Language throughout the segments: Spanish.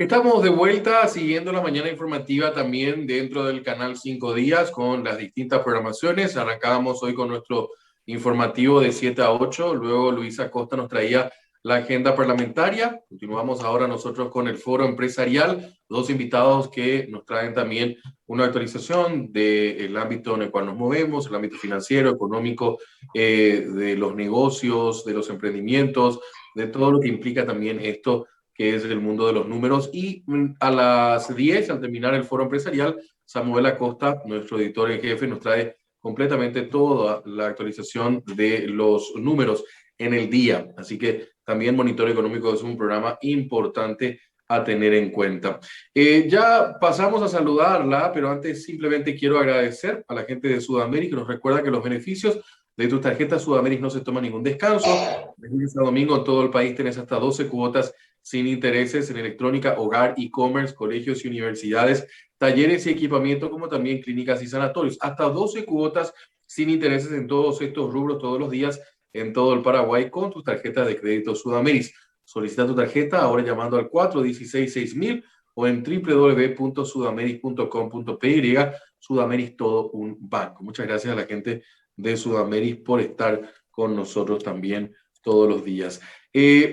Estamos de vuelta siguiendo la mañana informativa también dentro del canal 5 días con las distintas programaciones. Arrancábamos hoy con nuestro informativo de 7 a 8. Luego Luisa Costa nos traía la agenda parlamentaria. Continuamos ahora nosotros con el foro empresarial. Dos invitados que nos traen también una actualización del ámbito en el cual nos movemos, el ámbito financiero, económico, de los negocios, de los emprendimientos, de todo lo que implica también esto que es el mundo de los números. Y a las 10, al terminar el foro empresarial, Samuel Acosta, nuestro editor en jefe, nos trae completamente toda la actualización de los números en el día. Así que también Monitor Económico es un programa importante a tener en cuenta. Ya pasamos a saludarla, pero antes simplemente quiero agradecer a la gente de Sudamérica. Nos recuerda que los beneficios de tu tarjeta Sudamérica no se toma ningún descanso. De lunes a domingo en todo el país tenés hasta 12 cuotas sin intereses en electrónica, hogar, e-commerce, colegios y universidades, talleres y equipamiento, como también clínicas y sanatorios. Hasta 12 cuotas sin intereses en todos estos rubros todos los días en todo el Paraguay con tus tarjetas de crédito Sudameris. Solicita tu tarjeta ahora llamando al 416-6000 o en www.sudameris.com.py. Sudameris, todo un banco. Muchas gracias a la gente de Sudameris por estar con nosotros también todos los días.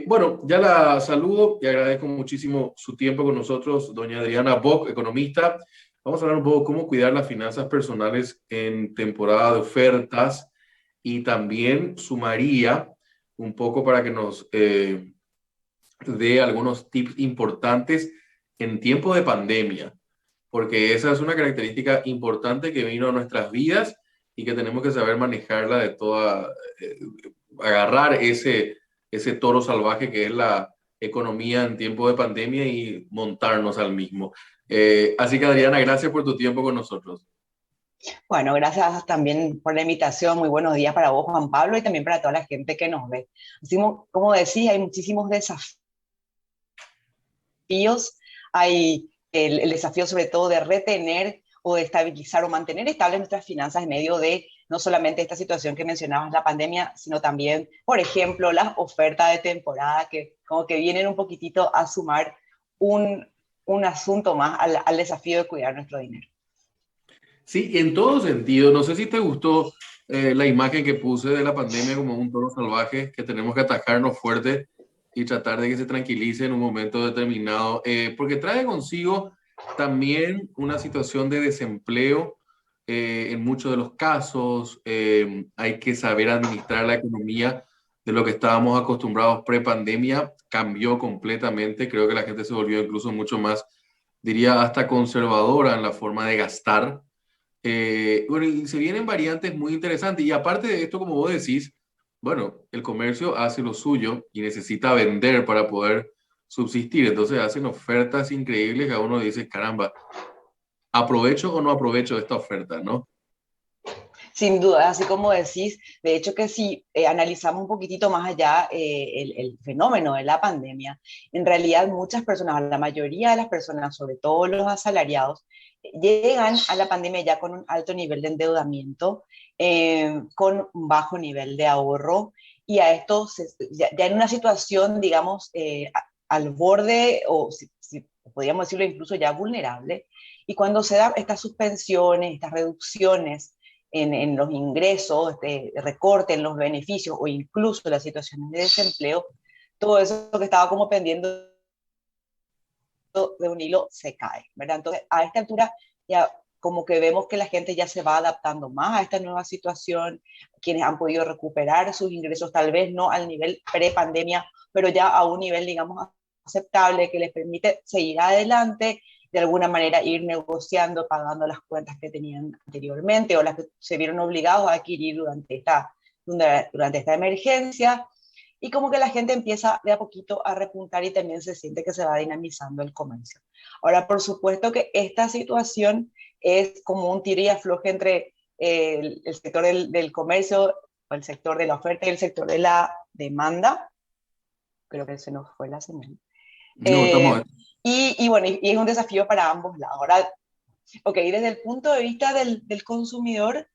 Bueno, ya la saludo y agradezco muchísimo su tiempo con nosotros, doña Adriana Bock, economista. Vamos a hablar un poco cómo cuidar las finanzas personales en temporada de ofertas y también sumaría un poco para que nos dé algunos tips importantes en tiempo de pandemia, porque esa es una característica importante que vino a nuestras vidas y que tenemos que saber manejarla de toda, agarrar ese toro salvaje que es la economía en tiempo de pandemia y montarnos al mismo. Así que Adriana, gracias por tu tiempo con nosotros. Bueno, gracias también por la invitación. Muy buenos días para vos, Juan Pablo, y también para toda la gente que nos ve. Así como decía, hay muchísimos desafíos. Hay el desafío sobre todo de retener o de estabilizar o mantener estables nuestras finanzas en medio de no solamente esta situación que mencionabas, la pandemia, sino también, por ejemplo, las ofertas de temporada que como que vienen un poquitito a sumar un, un asunto más al desafío de cuidar nuestro dinero. Sí, en todo sentido. No sé si te gustó la imagen que puse de la pandemia como un toro salvaje, que tenemos que atacarnos fuerte y tratar de que se tranquilice en un momento determinado, porque trae consigo también una situación de desempleo en muchos de los casos. Hay que saber administrar la economía de lo que estábamos acostumbrados pre-pandemia. Cambió completamente. Creo que la gente se volvió incluso mucho más, diría, hasta conservadora en la forma de gastar. Bueno, y se vienen variantes muy interesantes. Y aparte de esto, como vos decís, bueno, el comercio hace lo suyo y necesita vender para poder subsistir. Entonces hacen ofertas increíbles que a uno dice, caramba, ¿aprovecho o no aprovecho esta oferta, no? Sin duda, así como decís, de hecho que si analizamos un poquitito más allá el fenómeno de la pandemia, en realidad muchas personas, la mayoría de las personas, sobre todo los asalariados, llegan a la pandemia ya con un alto nivel de endeudamiento, con un bajo nivel de ahorro y a esto ya en una situación, digamos, al borde o si podríamos decirlo incluso ya vulnerable. Y cuando se dan estas suspensiones, estas reducciones, en los ingresos, recorte en los beneficios o incluso las situaciones de desempleo, todo eso que estaba como pendiendo de un hilo se cae, ¿verdad? Entonces, a esta altura ya como que vemos que la gente ya se va adaptando más a esta nueva situación, quienes han podido recuperar sus ingresos, tal vez no al nivel pre-pandemia, pero ya a un nivel, digamos, aceptable que les permite seguir adelante, de alguna manera ir negociando, pagando las cuentas que tenían anteriormente o las que se vieron obligados a adquirir durante esta emergencia. Y como que la gente empieza de a poquito a repuntar y también se siente que se va dinamizando el comercio. Ahora, por supuesto que esta situación es como un tira y afloje entre el sector del comercio, o el sector de la oferta y el sector de la demanda. Creo que se nos fue la señal. No, estamos... Bueno, y es un desafío para ambos lados. Ahora, ok, desde el punto de vista del consumidor,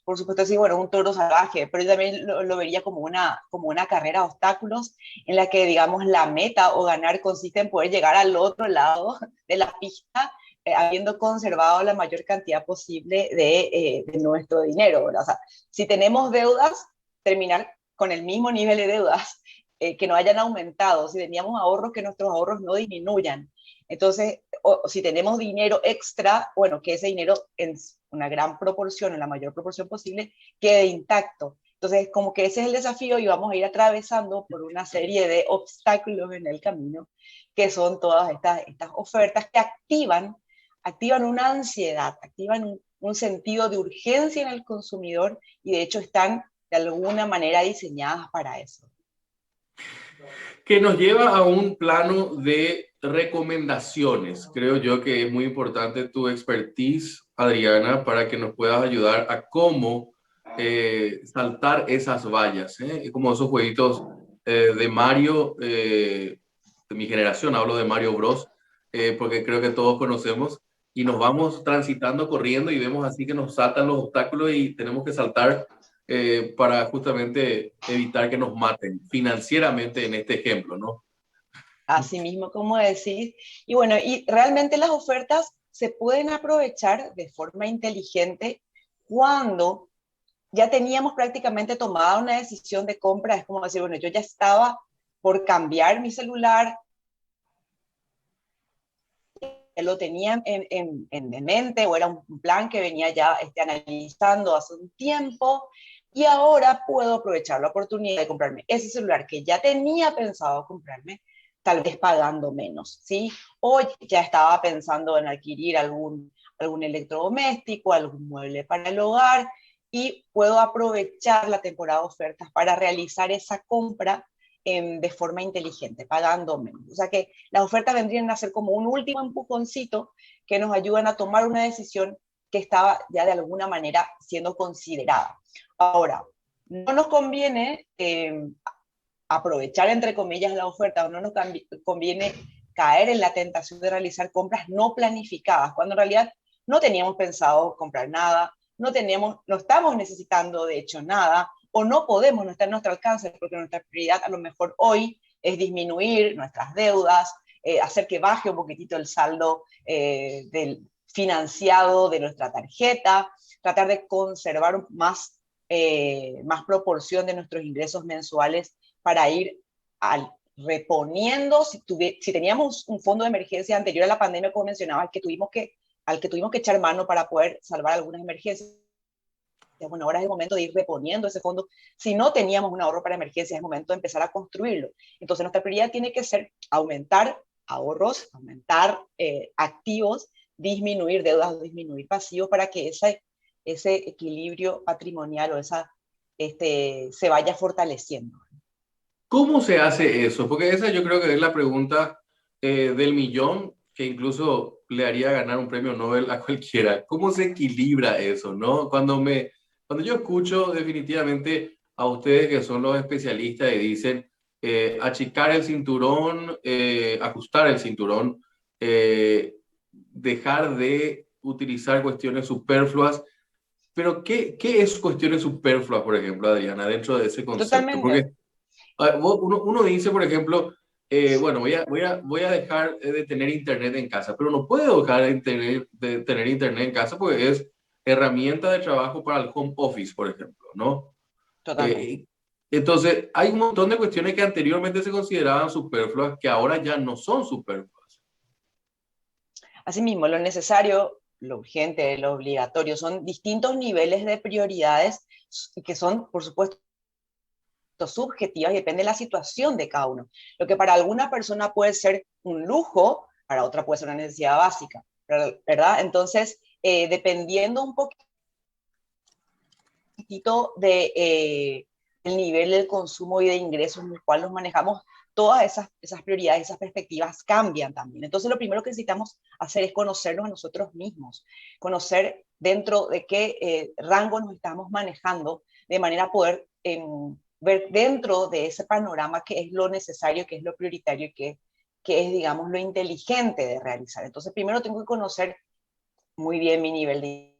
por supuesto, sí, bueno, un toro salvaje, pero yo también lo vería como una carrera de obstáculos en la que, digamos, la meta o ganar consiste en poder llegar al otro lado de la pista, habiendo conservado la mayor cantidad posible de nuestro dinero, ¿verdad? O sea, si tenemos deudas, terminar con el mismo nivel de deudas, que no hayan aumentado, si teníamos ahorros, que nuestros ahorros no disminuyan. Entonces, si tenemos dinero extra, bueno, que ese dinero en una gran proporción, en la mayor proporción posible, quede intacto. Entonces, como que ese es el desafío y vamos a ir atravesando por una serie de obstáculos en el camino, que son todas estas ofertas que activan una ansiedad, activan un sentido de urgencia en el consumidor y de hecho están de alguna manera diseñadas para eso. Que nos lleva a un plano de recomendaciones. Creo yo que es muy importante tu expertise, Adriana, para que nos puedas ayudar a cómo saltar esas vallas, como esos jueguitos de Mario, de mi generación, hablo de Mario Bros, porque creo que todos conocemos, y nos vamos transitando corriendo y vemos así que nos saltan los obstáculos y tenemos que saltar para justamente evitar que nos maten financieramente en este ejemplo, ¿no? Así mismo, como decís. Y bueno, y realmente las ofertas se pueden aprovechar de forma inteligente cuando ya teníamos prácticamente tomada una decisión de compra. Es como decir, bueno, yo ya estaba por cambiar mi celular, lo tenía en mente o era un plan que venía ya analizando hace un tiempo y ahora puedo aprovechar la oportunidad de comprarme ese celular que ya tenía pensado comprarme, tal vez pagando menos, ¿sí? O ya estaba pensando en adquirir algún electrodoméstico, algún mueble para el hogar y puedo aprovechar la temporada de ofertas para realizar esa compra de forma inteligente, pagando menos. O sea que las ofertas vendrían a ser como un último empujoncito que nos ayudan a tomar una decisión que estaba ya de alguna manera siendo considerada. Ahora, no nos conviene aprovechar, entre comillas, la oferta, o no nos conviene caer en la tentación de realizar compras no planificadas, cuando en realidad no teníamos pensado comprar nada, no estamos necesitando de hecho nada, o no podemos, no está en nuestro alcance, porque nuestra prioridad a lo mejor hoy es disminuir nuestras deudas, hacer que baje un poquitito el saldo del financiado de nuestra tarjeta, tratar de conservar más proporción de nuestros ingresos mensuales para ir reponiendo, si teníamos un fondo de emergencia anterior a la pandemia, como mencionaba, al que tuvimos que echar mano para poder salvar algunas emergencias. Bueno, ahora es el momento de ir reponiendo ese fondo. Si no teníamos un ahorro para emergencias, es el momento de empezar a construirlo. Entonces, nuestra prioridad tiene que ser aumentar ahorros, aumentar activos, disminuir deudas, disminuir pasivos para que ese equilibrio patrimonial se vaya fortaleciendo. ¿Cómo se hace eso? Porque esa yo creo que es la pregunta del millón que incluso le haría ganar un premio Nobel a cualquiera. ¿Cómo se equilibra eso, no? Cuando yo escucho definitivamente a ustedes que son los especialistas y dicen achicar el cinturón, ajustar el cinturón, dejar de utilizar cuestiones superfluas, pero ¿qué es cuestiones superfluas, por ejemplo, Adriana, dentro de ese concepto? Totalmente. Porque uno dice, por ejemplo, bueno, voy a dejar de tener internet en casa, pero no puedo dejar de tener internet en casa porque es herramienta de trabajo para el home office, por ejemplo, ¿no? Totalmente. Eh, entonces, hay un montón de cuestiones que anteriormente se consideraban superfluas que ahora ya no son superfluas. Asimismo, lo necesario, lo urgente, lo obligatorio, son distintos niveles de prioridades que son, por supuesto, subjetivas y depende de la situación de cada uno. Lo que para alguna persona puede ser un lujo, para otra puede ser una necesidad básica, ¿verdad? Entonces, dependiendo un poquitito el nivel del consumo y de ingresos en el cual nos manejamos, todas esas prioridades, esas perspectivas cambian también. Entonces, lo primero que necesitamos hacer es conocernos a nosotros mismos, conocer dentro de qué rango nos estamos manejando, de manera a poder ver dentro de ese panorama qué es lo necesario, qué es lo prioritario y qué es, digamos, lo inteligente de realizar. Entonces, primero tengo que conocer muy bien mi nivel de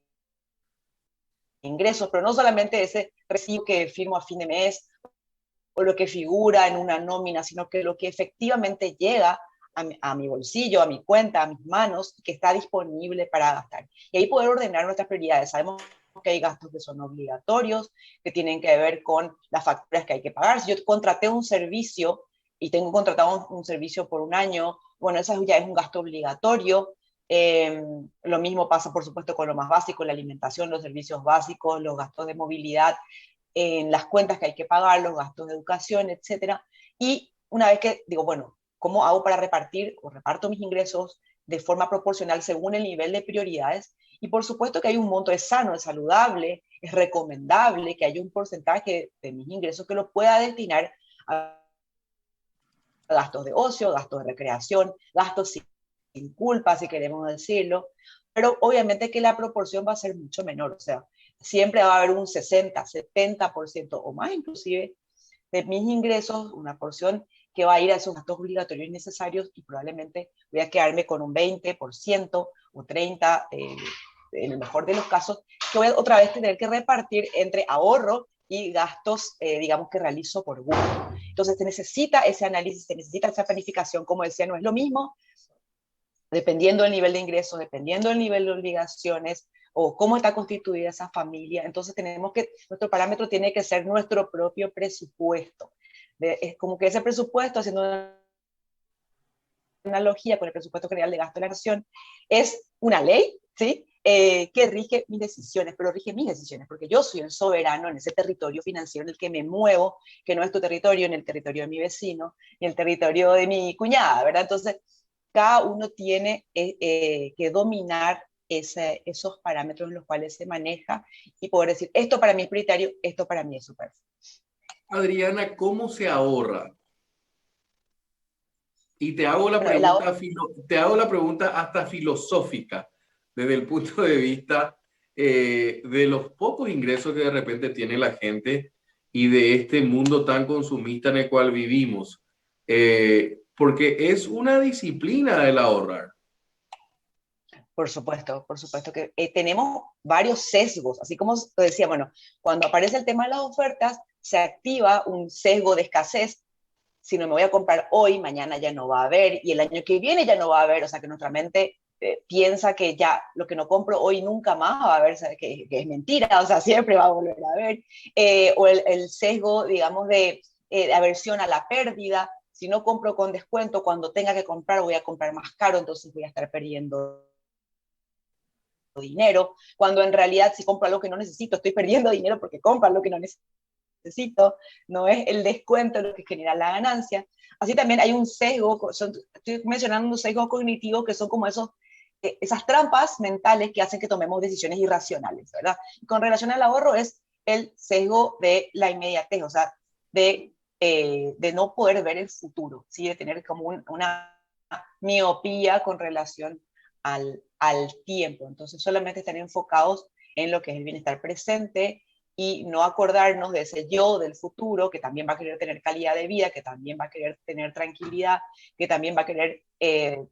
ingresos, pero no solamente ese recibo que firmo a fin de mes o lo que figura en una nómina, sino que lo que efectivamente llega a mi bolsillo, a mi cuenta, a mis manos, que está disponible para gastar. Y ahí poder ordenar nuestras prioridades. Sabemos que hay gastos que son obligatorios, que tienen que ver con las facturas que hay que pagar. Si yo contraté un servicio y tengo contratado un servicio por un año, bueno, eso ya es un gasto obligatorio. Lo mismo pasa, por supuesto, con lo más básico, la alimentación, los servicios básicos, los gastos de movilidad, en las cuentas que hay que pagar, los gastos de educación, etcétera. Y una vez que digo, bueno, ¿cómo hago para repartir o reparto mis ingresos de forma proporcional según el nivel de prioridades? Y por supuesto que hay un monto, es sano, es saludable, es recomendable que haya un porcentaje de mis ingresos que lo pueda destinar a gastos de ocio, gastos de recreación, gastos sin culpa, si queremos decirlo, pero obviamente que la proporción va a ser mucho menor, o sea, siempre va a haber un 60, 70% o más inclusive de mis ingresos, una porción que va a ir a esos gastos obligatorios y necesarios y probablemente voy a quedarme con un 20% o 30%, en el mejor de los casos, que voy a otra vez tener que repartir entre ahorro y gastos, digamos, que realizo por gusto. Entonces se necesita ese análisis, se necesita esa planificación, como decía, no es lo mismo, dependiendo del nivel de ingresos, dependiendo del nivel de obligaciones, o cómo está constituida esa familia. Entonces tenemos que, nuestro parámetro tiene que ser nuestro propio presupuesto. Es como que ese presupuesto, haciendo una analogía con el presupuesto general de gasto de la nación, es una ley, ¿sí? Que rige mis decisiones, pero rige mis decisiones, porque yo soy el soberano en ese territorio financiero en el que me muevo, que no es tu territorio, en el territorio de mi vecino, ni el territorio de mi cuñada, ¿verdad? Entonces, cada uno tiene que dominar esos parámetros en los cuales se maneja y poder decir, esto para mí es prioritario, esto para mí es superfluo. Adriana, ¿cómo se ahorra? Y te hago la Bueno, pregunta, te hago la pregunta hasta filosófica, desde el punto de vista de los pocos ingresos que de repente tiene la gente y de este mundo tan consumista en el cual vivimos. Porque es una disciplina el ahorrar. por supuesto que tenemos varios sesgos, así como te decía, bueno, cuando aparece el tema de las ofertas, se activa un sesgo de escasez. Si no me voy a comprar hoy, mañana ya no va a haber, y el año que viene ya no va a haber, o sea que nuestra mente piensa que ya lo que no compro hoy nunca más va a haber, que es mentira, o sea, siempre va a volver a haber, o el sesgo, digamos, de aversión a la pérdida. Si no compro con descuento, cuando tenga que comprar voy a comprar más caro, entonces voy a estar perdiendo dinero, cuando en realidad si compro algo que no necesito, estoy perdiendo dinero porque compro algo que no necesito, no es el descuento lo que genera la ganancia. Así también hay un sesgo, estoy mencionando un sesgo cognitivo que son como esas trampas mentales que hacen que tomemos decisiones irracionales, ¿verdad? Y con relación al ahorro es el sesgo de la inmediatez, o sea, de no poder ver el futuro, ¿sí? De tener como una miopía con relación al tiempo. Entonces, solamente estar enfocados en lo que es el bienestar presente y no acordarnos de ese yo del futuro que también va a querer tener calidad de vida, que también va a querer tener tranquilidad, que también va a querer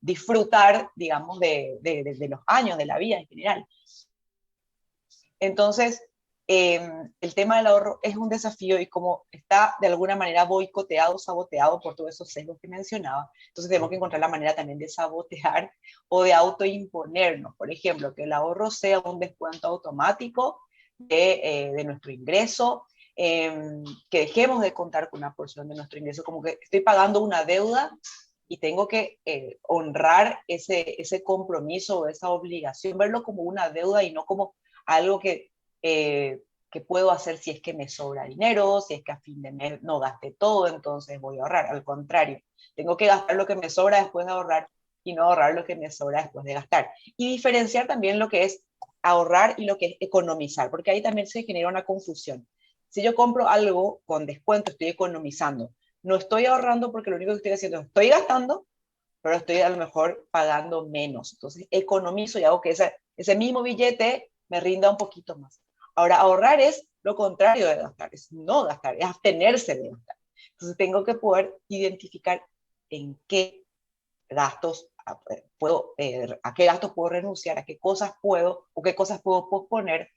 disfrutar, digamos, de los años de la vida en general. Entonces, el tema del ahorro es un desafío y como está de alguna manera boicoteado, saboteado por todos esos sesgos que mencionaba, entonces tenemos que encontrar la manera también de sabotear o de autoimponernos. Por ejemplo, que el ahorro sea un descuento automático de nuestro ingreso, que dejemos de contar con una porción de nuestro ingreso, como que estoy pagando una deuda y tengo que honrar ese compromiso o esa obligación, verlo como una deuda y no como algo que puedo hacer si es que me sobra dinero, si es que a fin de mes no gasté todo, entonces voy a ahorrar. Al contrario, tengo que gastar lo que me sobra después de ahorrar y no ahorrar lo que me sobra después de gastar. Y diferenciar también lo que es ahorrar y lo que es economizar, porque ahí también se genera una confusión. Si yo compro algo con descuento, estoy economizando. No estoy ahorrando porque lo único que estoy haciendo es estoy gastando, pero estoy a lo mejor pagando menos. Entonces economizo y hago que ese mismo billete me rinda un poquito más. Ahora, ahorrar es lo contrario de gastar, es no gastar, es abstenerse de gastar. Entonces tengo que poder identificar en qué gastos a qué gastos puedo renunciar, a qué cosas puedo o qué cosas puedo posponer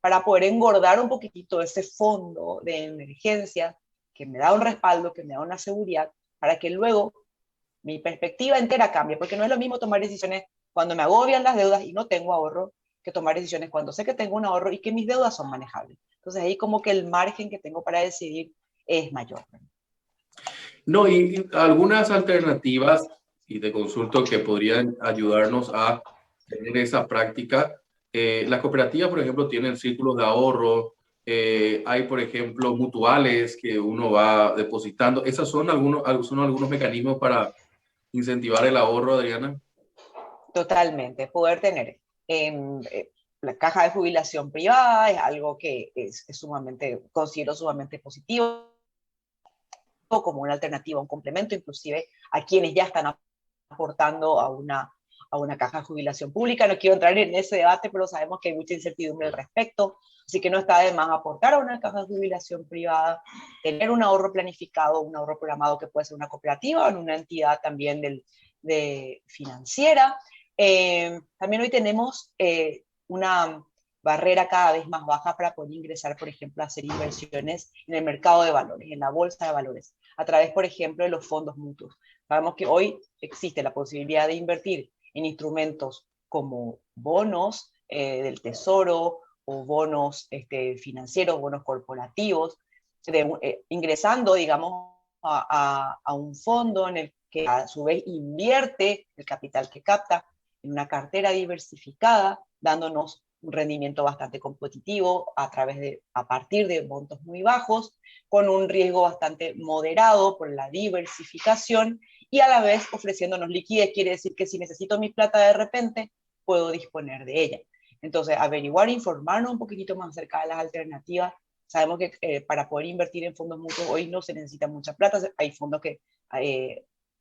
para poder engordar un poquitito ese fondo de emergencia que me da un respaldo, que me da una seguridad, para que luego mi perspectiva entera cambie, porque no es lo mismo tomar decisiones cuando me agobian las deudas y no tengo ahorro, que tomar decisiones cuando sé que tengo un ahorro y que mis deudas son manejables. Entonces ahí como que el margen que tengo para decidir es mayor. No, y algunas alternativas, y te consulto, que podrían ayudarnos a tener esa práctica. Las cooperativas, por ejemplo, tienen círculos de ahorro, hay, por ejemplo, mutuales que uno va depositando. ¿Esos son algunos mecanismos para incentivar el ahorro, Adriana? Totalmente, poder tener la caja de jubilación privada es algo que es sumamente, considero sumamente positivo, como una alternativa, un complemento, inclusive a quienes ya están aportando a una caja de jubilación pública. No quiero entrar en ese debate, pero sabemos que hay mucha incertidumbre al respecto, así que no está de más aportar a una caja de jubilación privada, tener un ahorro planificado, un ahorro programado que puede ser una cooperativa o en una entidad también de financiera. También hoy tenemos una barrera cada vez más baja para poder ingresar, por ejemplo, a hacer inversiones en el mercado de valores, en la bolsa de valores, a través, por ejemplo, de los fondos mutuos. Sabemos que hoy existe la posibilidad de invertir en instrumentos como bonos del tesoro o bonos financieros, bonos corporativos, ingresando, digamos, a un fondo en el que a su vez invierte el capital que capta en una cartera diversificada, dándonos un rendimiento bastante competitivo a partir de montos muy bajos, con un riesgo bastante moderado por la diversificación y a la vez ofreciéndonos liquidez. Quiere decir que si necesito mi plata de repente, puedo disponer de ella. Entonces, averiguar, informarnos un poquitito más acerca de las alternativas. Sabemos que para poder invertir en fondos mutuos hoy no se necesita mucha plata. Hay fondos que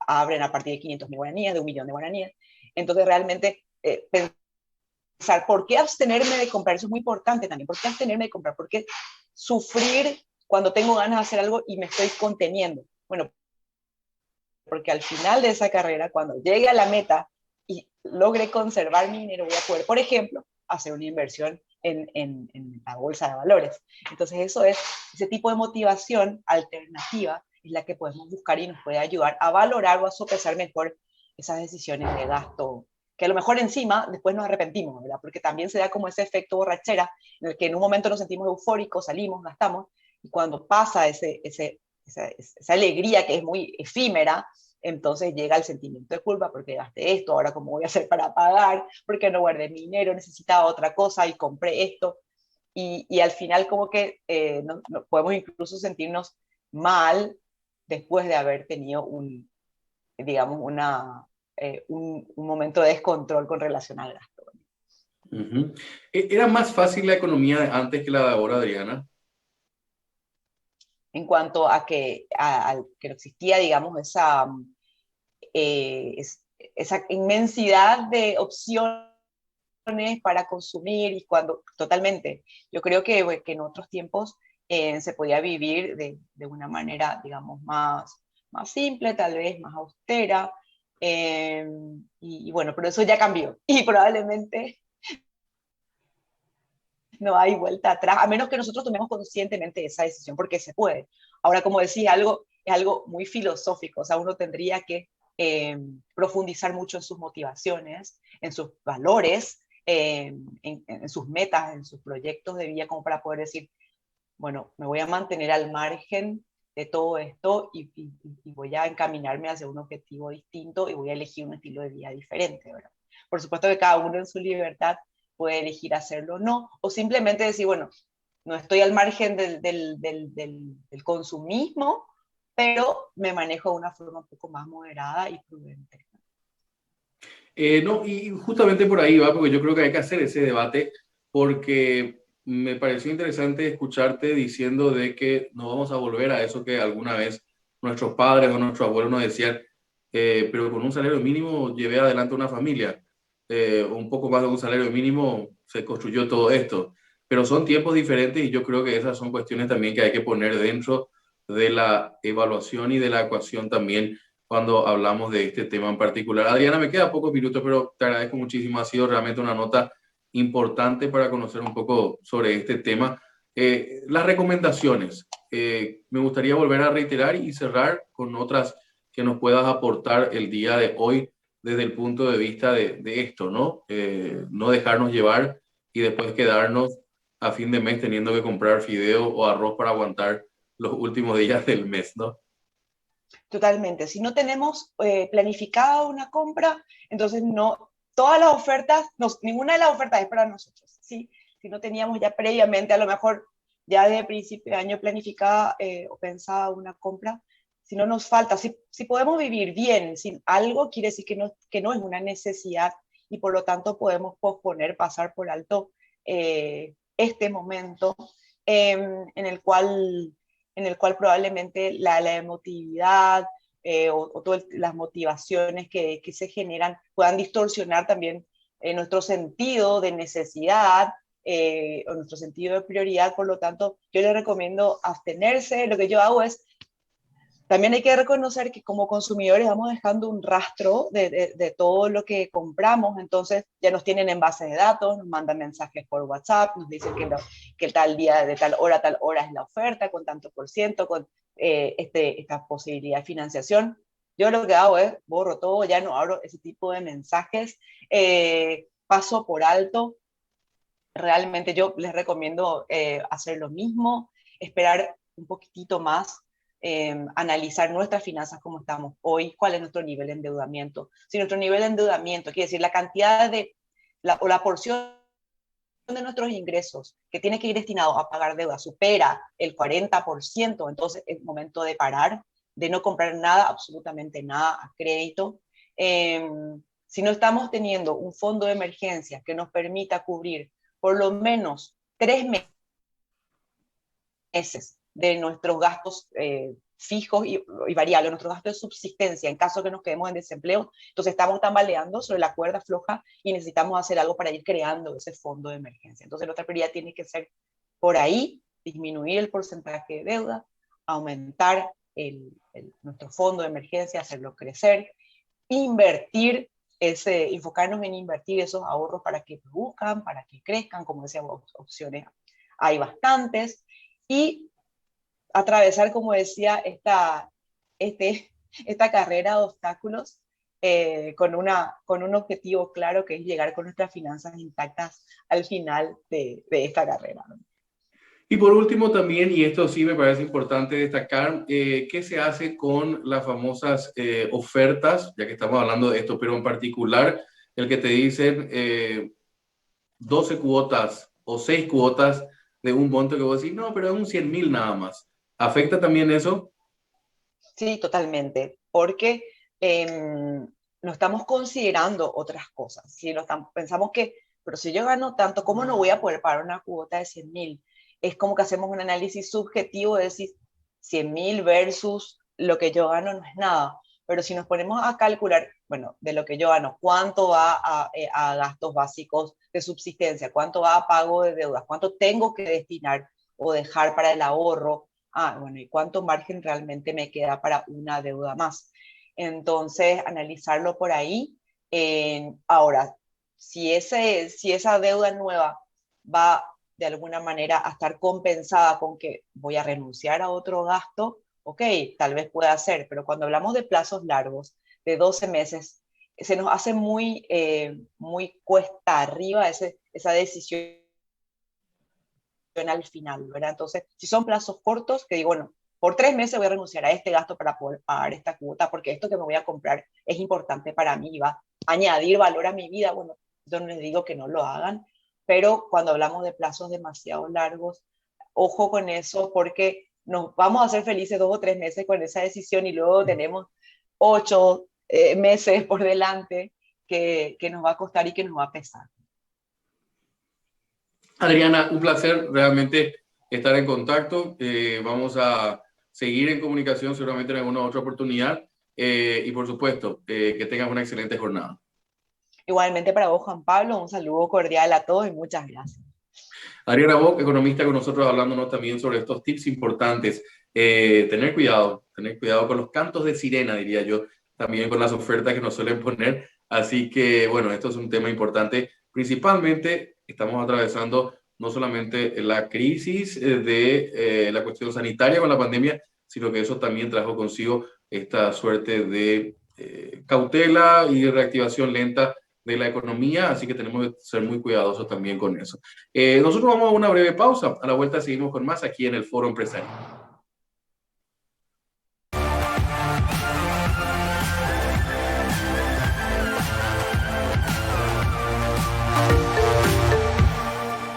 abren a partir de 500.000 guaraníes, de 1 millón de guaraníes. Entonces, realmente pensar por qué abstenerme de comprar, eso es muy importante también. ¿Por qué abstenerme de comprar? ¿Por qué sufrir cuando tengo ganas de hacer algo y me estoy conteniendo? Bueno, porque al final de esa carrera, cuando llegue a la meta y logre conservar mi dinero, voy a poder, por ejemplo, hacer una inversión en la bolsa de valores. Entonces ese tipo de motivación alternativa es la que podemos buscar y nos puede ayudar a valorar o a sopesar mejor esas decisiones de gasto, que a lo mejor encima después nos arrepentimos, ¿verdad? Porque también se da como ese efecto borrachera en el que en un momento nos sentimos eufóricos, salimos, gastamos, y cuando pasa esa alegría que es muy efímera, entonces llega el sentimiento de culpa porque gasté esto, ahora cómo voy a hacer para pagar, porque no guardé mi dinero, necesitaba otra cosa y compré esto. Y al final como que no podemos incluso sentirnos mal después de haber tenido digamos, un momento de descontrol con relación al gasto. Ujú. ¿Era más fácil la economía de antes que la de ahora, Adriana? En cuanto a que no existía, digamos, esa inmensidad de opciones para consumir y cuando totalmente. Yo creo que en otros tiempos se podía vivir de una manera, digamos, más simple, tal vez más austera. Y bueno, pero eso ya cambió y probablemente no hay vuelta atrás, a menos que nosotros tomemos conscientemente esa decisión, porque se puede. Ahora, como decía, es algo muy filosófico, o sea, uno tendría que profundizar mucho en sus motivaciones, en sus valores, en sus metas, en sus proyectos de vida, como para poder decir, bueno, me voy a mantener al margen de todo esto y voy a encaminarme hacia un objetivo distinto y voy a elegir un estilo de vida diferente, ¿verdad? Por supuesto que cada uno en su libertad puede elegir hacerlo o no, o simplemente decir, bueno, no estoy al margen del consumismo, pero me manejo de una forma un poco más moderada y prudente. No, y justamente por ahí va, porque yo creo que hay que hacer ese debate, porque me pareció interesante escucharte diciendo de que no vamos a volver a eso que alguna vez nuestros padres o nuestros abuelos nos decían, pero con un salario mínimo llevé adelante una familia, un poco más de un salario mínimo se construyó todo esto, pero son tiempos diferentes y yo creo que esas son cuestiones también que hay que poner dentro de la evaluación y de la ecuación también cuando hablamos de este tema en particular. Adriana, me queda pocos minutos, pero te agradezco muchísimo. Ha sido realmente una nota importante para conocer un poco sobre este tema. Las recomendaciones. Me gustaría volver a reiterar y cerrar con otras que nos puedas aportar el día de hoy desde el punto de vista de esto, ¿no? No dejarnos llevar y después quedarnos a fin de mes teniendo que comprar fideo o arroz para aguantar los últimos días del mes, ¿no? Totalmente. Si no tenemos planificada una compra, entonces no, todas las ofertas, no, ninguna de las ofertas es para nosotros, ¿sí? Si no teníamos ya previamente, a lo mejor ya desde principio de año planificada o pensada una compra, si no nos falta, si podemos vivir bien sin algo, quiere decir que no es una necesidad y por lo tanto podemos posponer, pasar por alto este momento en el cual probablemente la emotividad o todas las motivaciones que se generan puedan distorsionar también nuestro sentido de necesidad o nuestro sentido de prioridad. Por lo tanto, yo le recomiendo abstenerse. Lo que yo hago es, también hay que reconocer que como consumidores vamos dejando un rastro de todo lo que compramos, entonces ya nos tienen en base de datos, nos mandan mensajes por WhatsApp, nos dicen que tal día de tal hora es la oferta, con tanto por ciento, con esta posibilidad de financiación. Yo lo que hago es borro todo, ya no abro ese tipo de mensajes, paso por alto. Realmente yo les recomiendo hacer lo mismo, esperar un poquitito más, analizar nuestras finanzas, cómo estamos hoy, cuál es nuestro nivel de endeudamiento. Si nuestro nivel de endeudamiento, quiere decir la cantidad o la porción de nuestros ingresos que tiene que ir destinado a pagar deuda supera el 40%, entonces es momento de parar, de no comprar nada, absolutamente nada a crédito. Si no estamos teniendo un fondo de emergencia que nos permita cubrir por lo menos 3 meses de nuestros gastos fijos y variables, nuestros gastos de subsistencia en caso que nos quedemos en desempleo, entonces estamos tambaleando sobre la cuerda floja y necesitamos hacer algo para ir creando ese fondo de emergencia. Entonces nuestra prioridad tiene que ser por ahí, disminuir el porcentaje de deuda, aumentar nuestro fondo de emergencia, hacerlo crecer, enfocarnos en invertir esos ahorros para que produzcan, para que crezcan, como decíamos, opciones hay bastantes, y atravesar, como decía, esta carrera de obstáculos con un objetivo claro que es llegar con nuestras finanzas intactas al final de esta carrera, ¿no? Y por último también, y esto sí me parece importante destacar, ¿qué se hace con las famosas ofertas? Ya que estamos hablando de esto, pero en particular el que te dicen 12 cuotas o 6 cuotas de un monto que vos decís, no, pero es un 100.000 nada más. ¿Afecta también eso? Sí, totalmente, porque no estamos considerando otras cosas. Si pensamos que, pero si yo gano tanto, ¿cómo no voy a poder pagar una cuota de 100.000? Es como que hacemos un análisis subjetivo de decir 100.000 versus lo que yo gano no es nada. Pero si nos ponemos a calcular, bueno, de lo que yo gano, cuánto va a gastos básicos de subsistencia, cuánto va a pago de deudas, cuánto tengo que destinar o dejar para el ahorro, bueno, ¿y cuánto margen realmente me queda para una deuda más? Entonces, analizarlo por ahí. Ahora, si esa deuda nueva va de alguna manera a estar compensada con que voy a renunciar a otro gasto, ok, tal vez pueda ser, pero cuando hablamos de plazos largos, de 12 meses, se nos hace muy cuesta arriba esa decisión al final, ¿verdad? Entonces, si son plazos cortos, que digo, bueno, por 3 meses voy a renunciar a este gasto para poder pagar esta cuota, porque esto que me voy a comprar es importante para mí y va a añadir valor a mi vida. Bueno, yo no les digo que no lo hagan, pero cuando hablamos de plazos demasiado largos, ojo con eso, porque nos vamos a hacer felices 2 o 3 meses con esa decisión y luego tenemos 8 meses por delante que nos va a costar y que nos va a pesar. Adriana, un placer realmente estar en contacto. Vamos a seguir en comunicación seguramente en alguna otra oportunidad. Y por supuesto, que tengas una excelente jornada. Igualmente para vos, Juan Pablo, un saludo cordial a todos y muchas gracias. Adriana Bock, economista con nosotros, hablándonos también sobre estos tips importantes. Tener cuidado con los cantos de sirena, diría yo, también con las ofertas que nos suelen poner. Así que, bueno, esto es un tema importante principalmente estamos atravesando no solamente la crisis de la cuestión sanitaria con la pandemia, sino que eso también trajo consigo esta suerte de cautela y reactivación lenta de la economía, así que tenemos que ser muy cuidadosos también con eso. Nosotros vamos a una breve pausa, a la vuelta seguimos con más aquí en el Foro Empresarial.